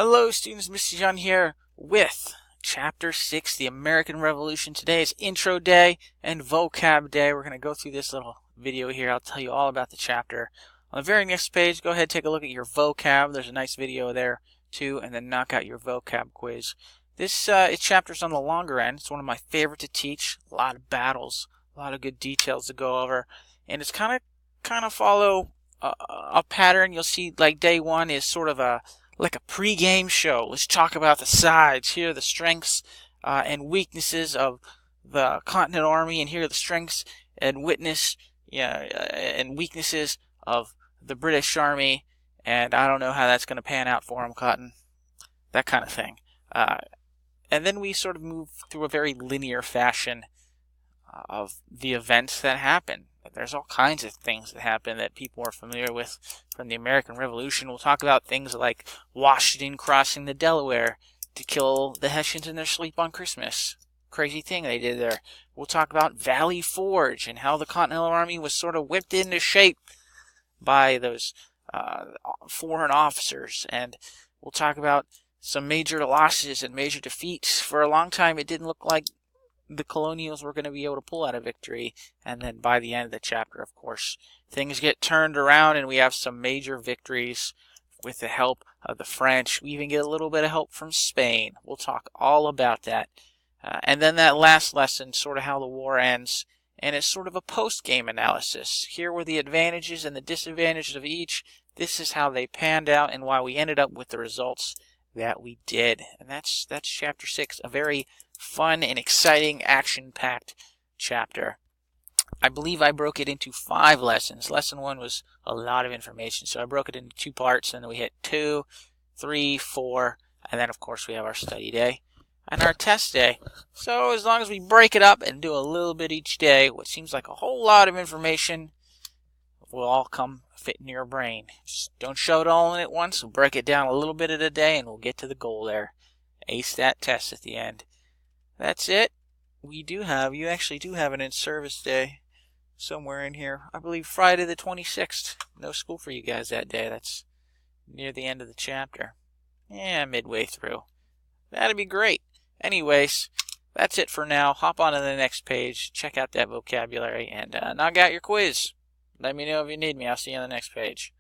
Hello students, Mr. John here with Chapter 6, the American Revolution. Today is Intro Day and Vocab Day. We're going to go through this little video here. I'll tell you all about the chapter. On the very next page, go ahead and take a look at your vocab. There's a nice video there too, and then knock out your vocab quiz. This chapter's on the longer end. It's one of my favorite to teach. A lot of battles, a lot of good details to go over, and it's kind of follow a pattern. You'll see like day one is sort of like a pre-game show. Let's talk about the sides. Here are the strengths and weaknesses of the Continental Army, and here are the strengths and and weaknesses of the British Army. And I don't know how that's going to pan out for them, Cotton. That kind of thing. And then we sort of move through a very linear fashion of the events that happen. There's all kinds of things that happen that people are familiar with from the American Revolution. We'll talk about things like Washington crossing the Delaware to kill the Hessians in their sleep on Christmas. Crazy thing they did there. We'll talk about Valley Forge and how the Continental Army was sort of whipped into shape by those foreign officers. And we'll talk about some major losses and major defeats. For a long time, it didn't look like the colonials were going to be able to pull out a victory, and then by the end of the chapter, of course, things get turned around and we have some major victories with the help of the French. We even get a little bit of help from Spain. We'll talk all about that. And then that last lesson, sort of how the war ends, and it's sort of a post-game analysis. Here were the advantages and the disadvantages of each. This is how they panned out and why we ended up with the results that we did. And that's chapter 6, a very fun and exciting, action-packed chapter. I believe I broke it into 5 lessons. Lesson 1 was a lot of information, so I broke it into 2 parts, and then we hit 2, 3, 4, and then of course we have our study day and our test day. So as long as we break it up and do a little bit each day, what seems like a whole lot of information will all come fit in your brain. Just don't shove it all in at once. We'll break it down a little bit at a day, and we'll get to the goal there. Ace that test at the end. That's it. You actually do have an in-service day somewhere in here. I believe Friday the 26th. No school for you guys that day. That's near the end of the chapter. Yeah, midway through. That'd be great. Anyways, that's it for now. Hop on to the next page. Check out that vocabulary and knock out your quiz. Let me know if you need me. I'll see you on the next page.